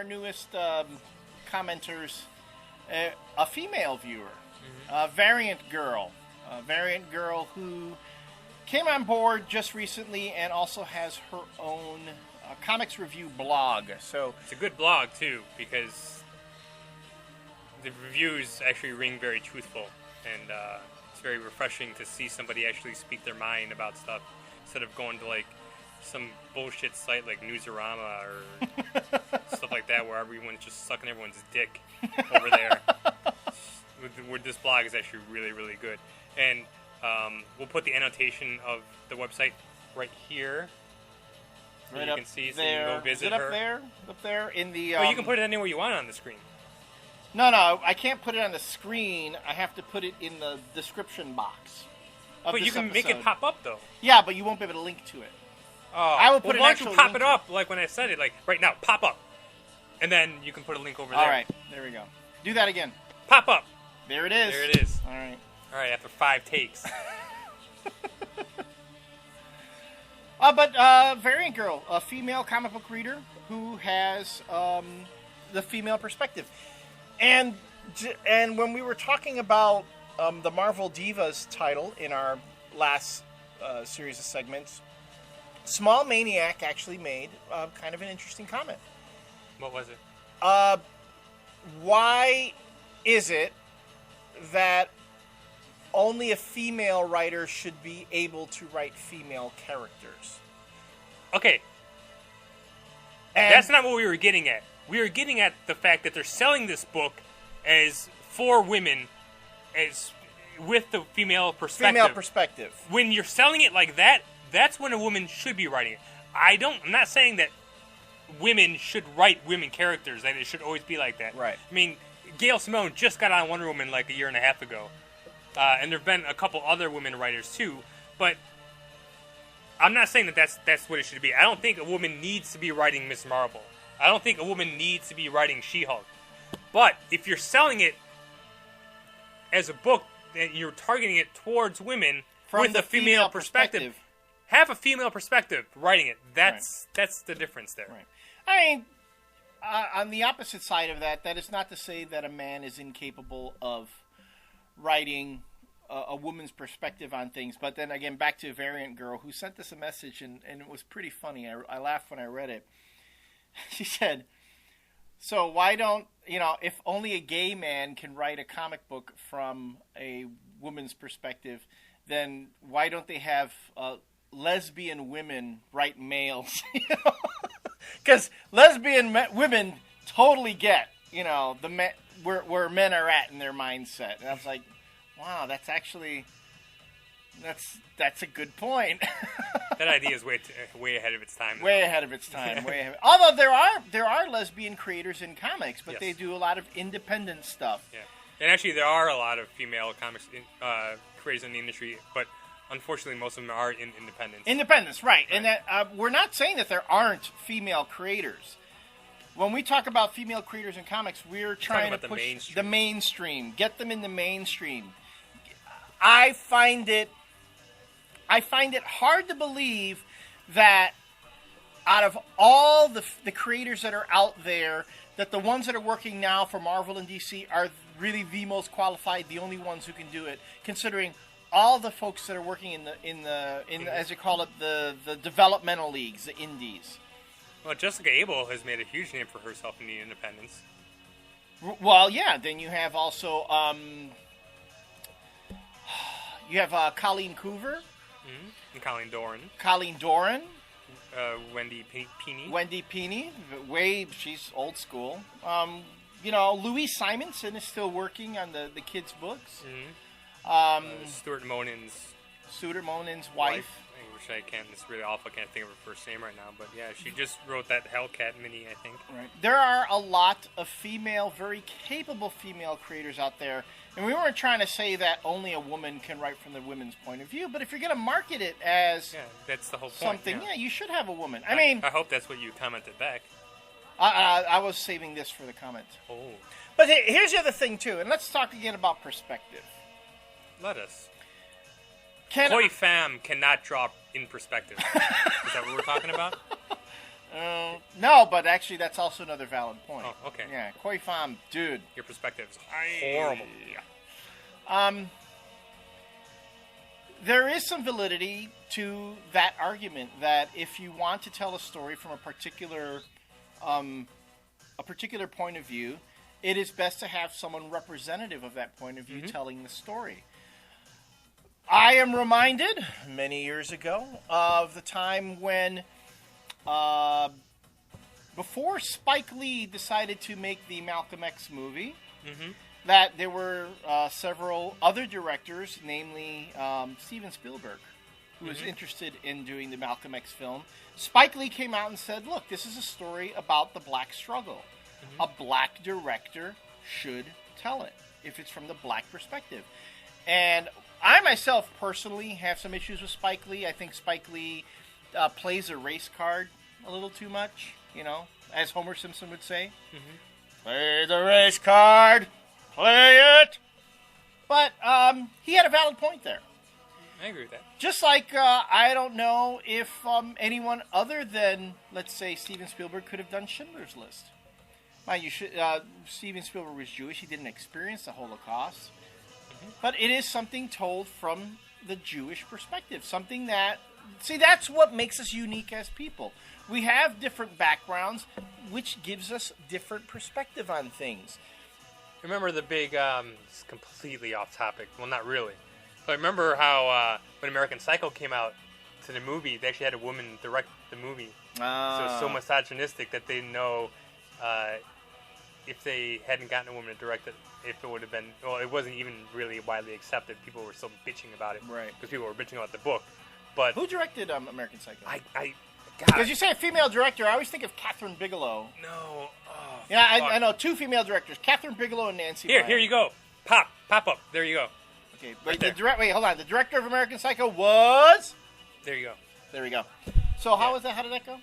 newest commenters, a female viewer, Variantgirl. Variantgirl, who came on board just recently and also has her own comics review blog. So it's a good blog, too, because the reviews actually ring very truthful, and it's very refreshing to see somebody actually speak their mind about stuff instead of going to, like, some bullshit site like Newsarama or stuff like that where everyone's just sucking everyone's dick over there. With this blog is actually really, really good. And we'll put the annotation of the website right here. So right you up can see, so there. you can go visit Is it her. up there? Up there in the... Well, you can put it anywhere you want on the screen. No, I can't put it on the screen. I have to put it in the description box of But this you can episode. make it pop up, though. Yeah, but you won't be able to link to it. Oh, I will put why an don't you actual pop link it to up, like when I said it, like right now, pop up. And then you can put a link over there. All right, there we go. Do that again. Pop up. There it is. There it is. All right. All right, after 5 takes. But Variantgirl, a female comic book reader who has the female perspective. And when we were talking about the Marvel Divas title in our last series of segments, Small Maniac actually made kind of an interesting comment. What was it? Why is it that only a female writer should be able to write female characters? Okay. And that's not what we were getting at. We were getting at the fact that they're selling this book as for women, as with the female perspective. Female perspective. When you're selling it like that, that's when a woman should be writing it. I'm not saying that women should write women characters, that it should always be like that. Right. I mean, Gail Simone just got on Wonder Woman like a year and a half ago. And there have been a couple other women writers too, but I'm not saying that that's what it should be. I don't think a woman needs to be writing Ms. Marvel. I don't think a woman needs to be writing She-Hulk. But if you're selling it as a book that you're targeting it towards women with a female perspective, have a female perspective writing it. That's the difference there. Right. I mean, on the opposite side of that, that is not to say that a man is incapable of writing a woman's perspective on things. But then again, back to Variantgirl, who sent us a message, and it was pretty funny. I laughed when I read it. She said, so why don't, if only a gay man can write a comic book from a woman's perspective, then why don't they have lesbian women write males? Because lesbian women totally get, where men are at in their mindset. And I was like, wow, that's actually, that's a good point. That idea is way ahead of its time. Way ahead of its time. Way ahead. Although there are lesbian creators in comics, but they do a lot of independent stuff. Yeah, and actually there are a lot of female comics creators in the industry, but unfortunately most of them are in independence. Independence, right? And that we're not saying that there aren't female creators. When we talk about female creators in comics, we're trying to push the mainstream, get them in the mainstream. I find it hard to believe that out of all the creators that are out there, that the ones that are working now for Marvel and DC are really the most qualified, the only ones who can do it, considering all the folks that are working in the as you call it, the developmental leagues, the indies. Well, Jessica Abel has made a huge name for herself in the independents. Well, yeah. Then you have also Colleen Coover. Mm-hmm. And Colleen Doran. Colleen Doran. Wendy Peeney. Wendy Peeney. She's old school. Louise Simonson is still working on the kids' books. Mm-hmm. Stuart Monin's wife. Which I can't, it's really awful, I can't think of her first name right now, but yeah, she just wrote that Hellcat mini, I think. Right. There are a lot of very capable female creators out there, and we weren't trying to say that only a woman can write from the women's point of view, but if you're going to market it as that's the whole point, something, you should have a woman. I hope that's what you commented back. I was saving this for the comment. Oh. But here's the other thing, too, and let's talk again about perspective. Let us. Koi Fam cannot draw in perspective. Is that what we're talking about? No, but actually, that's also another valid point. Oh, okay. Yeah, Koi Fam, dude. Your perspective is horrible. There is some validity to that argument that if you want to tell a story from a particular point of view, it is best to have someone representative of that point of view telling the story. I am reminded, many years ago, of the time when, before Spike Lee decided to make the Malcolm X movie, that there were several other directors, namely Steven Spielberg, who was interested in doing the Malcolm X film. Spike Lee came out and said, look, this is a story about the black struggle. A black director should tell it, if it's from the black perspective. And I myself personally have some issues with Spike Lee. I think Spike Lee plays a race card a little too much, as Homer Simpson would say. Play the race card. Play it. But he had a valid point there. I agree with that. Just like I don't know if anyone other than, let's say, Steven Spielberg could have done Schindler's List. Mind you, Steven Spielberg was Jewish. He didn't experience the Holocaust. But it is something told from the Jewish perspective. Something that... See, that's what makes us unique as people. We have different backgrounds, which gives us different perspective on things. Remember the big... it's completely off topic. Well, not really. But remember how when American Psycho came out to the movie, they actually had a woman direct the movie. So it was so misogynistic that they didn't know... if they hadn't gotten a woman to direct it, if it would have been... Well, it wasn't even really widely accepted. People were still bitching about it. Right. Because people were bitching about the book. But who directed American Psycho? God. Because you say a female director, I always think of Catherine Bigelow. No. Oh, yeah, I know two female directors, Catherine Bigelow and Nancy Lyons. Here you go. Pop up. There you go. Okay, Right wait, hold on. The director of American Psycho was... There you go. There we go. So how was that? How did that go?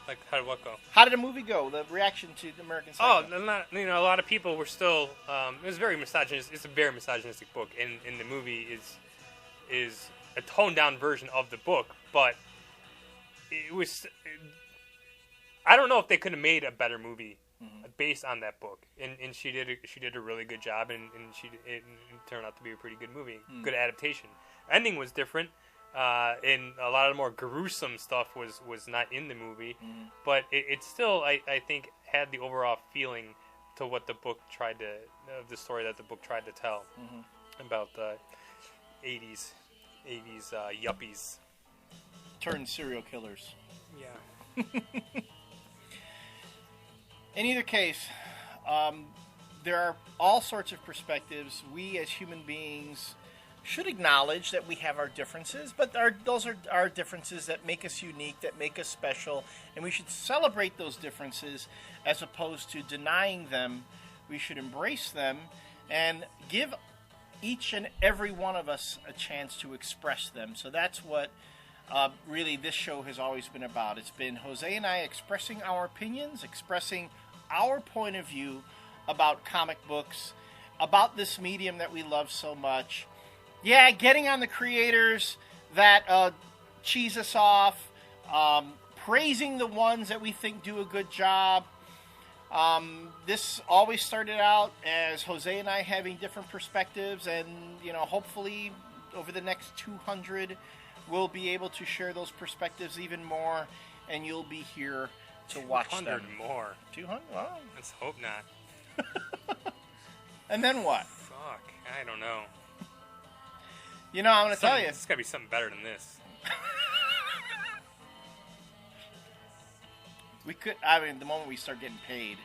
Like, how did what go? How did the movie go? The reaction to the American Psycho? A lot of people were still... it was very misogynist. It's a very misogynistic book, and the movie is a toned-down version of the book, but it was... I don't know if they could have made a better movie based on that book, and she did a really good job, and it turned out to be a pretty good movie, good adaptation. Ending was different. And a lot of the more gruesome stuff was not in the movie, but it still, I think, had the overall feeling to what the book tried to, of the story that the book tried to tell about the 80s yuppies. Turned serial killers. Yeah. In either case, there are all sorts of perspectives. We as human beings should acknowledge that we have our differences, but those are our differences that make us unique, that make us special, and we should celebrate those differences as opposed to denying them. We should embrace them and give each and every one of us a chance to express them. So that's what really this show has always been about. It's been Jose and I expressing our opinions, expressing our point of view about comic books, about this medium that we love so much. Yeah, getting on the creators that cheese us off, praising the ones that we think do a good job. This always started out as Jose and I having different perspectives, and hopefully over the next 200, we'll be able to share those perspectives even more, and you'll be here to watch them. 200 more. 200? Well, let's hope not. And then what? Fuck, I don't know. I'm going to tell you. It's got to be something better than this. We could, the moment we start getting paid,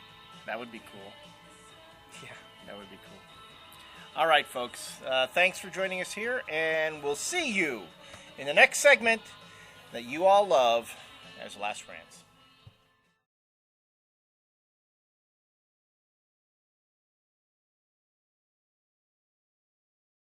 that would be cool. Yeah. That would be cool. All right, folks. Thanks for joining us here, and we'll see you in the next segment that you all love as Last Rants.